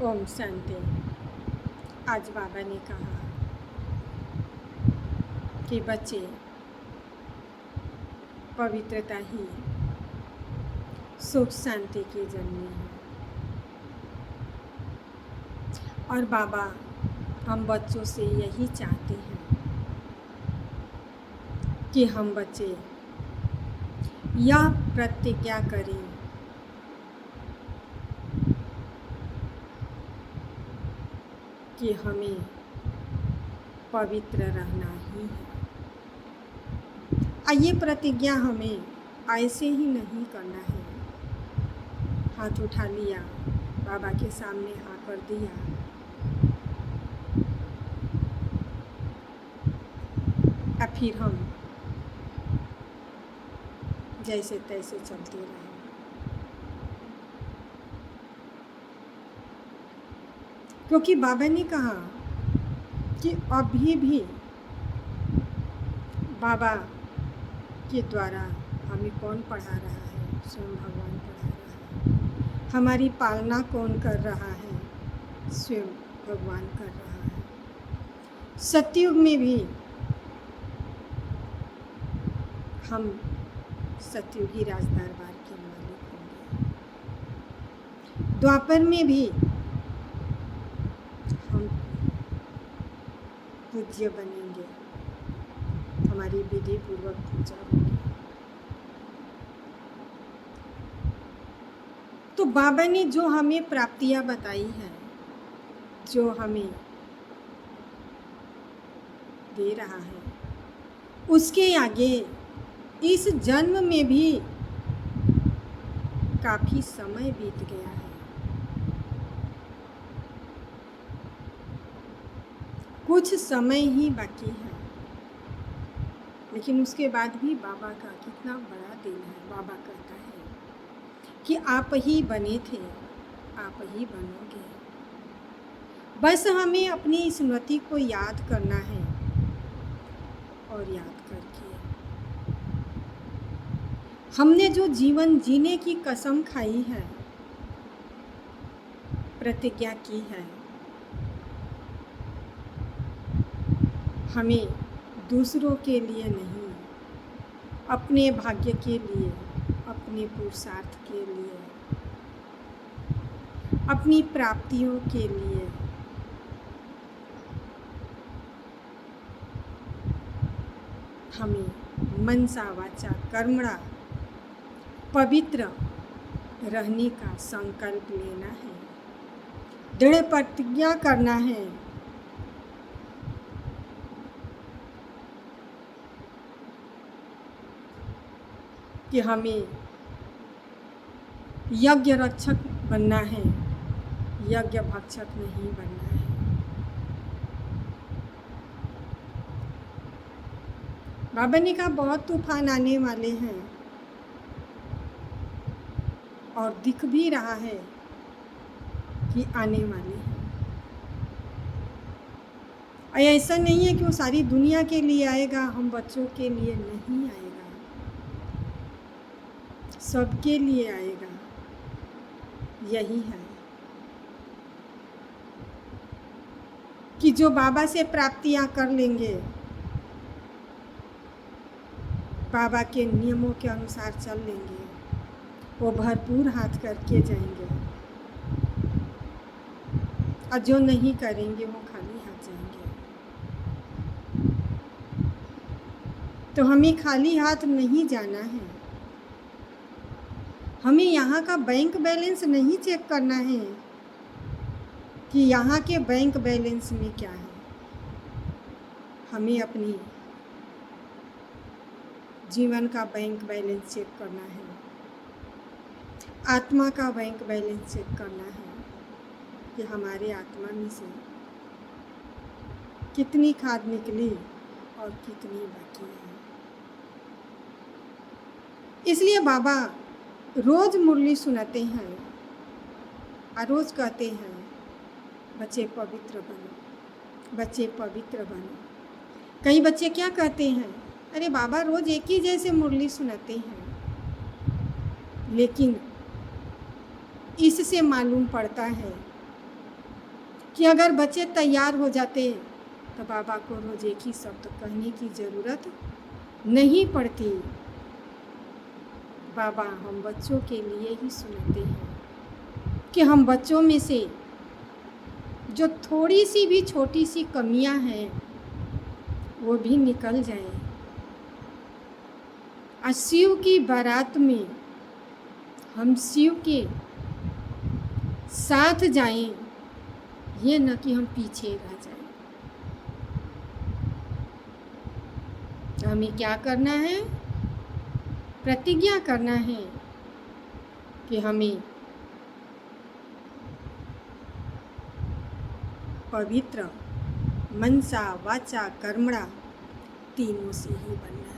ओम शांति। आज बाबा ने कहा कि बच्चे, पवित्रता ही सुख शांति की जननी है। और बाबा हम बच्चों से यही चाहते हैं कि हम बच्चे यह प्रतिज्ञा करें कि हमें पवित्र रहना ही है। ये प्रतिज्ञा हमें ऐसे ही नहीं करना है। हाथ उठा लिया, बाबा के सामने हाँ कर दिया, या फिर हम जैसे तैसे चलते रहे। क्योंकि बाबा ने कहा कि अभी भी बाबा के द्वारा हमें कौन पढ़ा रहा है? स्वयं भगवान पढ़ा रहा है। हमारी पालना कौन कर रहा है? स्वयं भगवान कर रहा है। सतयुग में भी हम सतयुगी राजदरबार के मालिक होंगे। द्वापर में भी हम पूज्य बनेंगे। हमारी विधि पूर्वक पूजा होगी। तो बाबा ने जो हमें प्राप्तियां बताई हैं, जो हमें दे रहा है, उसके आगे इस जन्म में भी काफी समय बीत गया है। कुछ समय ही बाकी है, लेकिन उसके बाद भी बाबा का कितना बड़ा दिन है। बाबा कहता है कि आप ही बने थे, आप ही बनोगे। बस हमें अपनी स्मृति को याद करना है, और याद करके हमने जो जीवन जीने की कसम खाई है, प्रतिज्ञा की है, हमें दूसरों के लिए नहीं, अपने भाग्य के लिए, अपने पुरुषार्थ के लिए, अपनी प्राप्तियों के लिए हमें मनसा वाचा कर्मणा पवित्र रहने का संकल्प लेना है, दृढ़ प्रतिज्ञा करना है कि हमें यज्ञ रक्षक बनना है, यज्ञ भक्षक नहीं बनना है। बाबा ने कहा बहुत तूफान आने वाले हैं, और दिख भी रहा है कि आने वाले हैं। ऐसा नहीं है कि वो सारी दुनिया के लिए आएगा, हम बच्चों के लिए नहीं आएगा, सबके लिए आएगा। यही है कि जो बाबा से प्राप्तियां कर लेंगे, बाबा के नियमों के अनुसार चल लेंगे, वो भरपूर हाथ करके जाएंगे। और जो नहीं करेंगे वो खाली हाथ जाएंगे। तो हमें खाली हाथ नहीं जाना है। हमें यहाँ का बैंक बैलेंस नहीं चेक करना है कि यहाँ के बैंक बैलेंस में क्या है। हमें अपनी जीवन का बैंक बैलेंस चेक करना है, आत्मा का बैंक बैलेंस चेक करना है कि हमारे आत्मा में से कितनी खाद निकली और कितनी बाकी है। इसलिए बाबा रोज मुरली सुनाते हैं और रोज कहते हैं बच्चे पवित्र बनो, बच्चे पवित्र बनो। कई बच्चे क्या कहते हैं, अरे बाबा रोज एक ही जैसे मुरली सुनाते हैं, लेकिन इससे मालूम पड़ता है कि अगर बच्चे तैयार हो जाते तो बाबा को रोज एक ही शब्द कहने की ज़रूरत नहीं पड़ती। बाबा हम बच्चों के लिए ही सुनाते हैं कि हम बच्चों में से जो थोड़ी सी भी छोटी सी कमियां हैं वो भी निकल जाए। आज शिव की बारात में हम शिव के साथ जाएं, ये न कि हम पीछे रह जाएं। हमें क्या करना है? प्रतिज्ञा करना है कि हमें पवित्र मनसा वाचा कर्मणा तीनों से ही बनना है।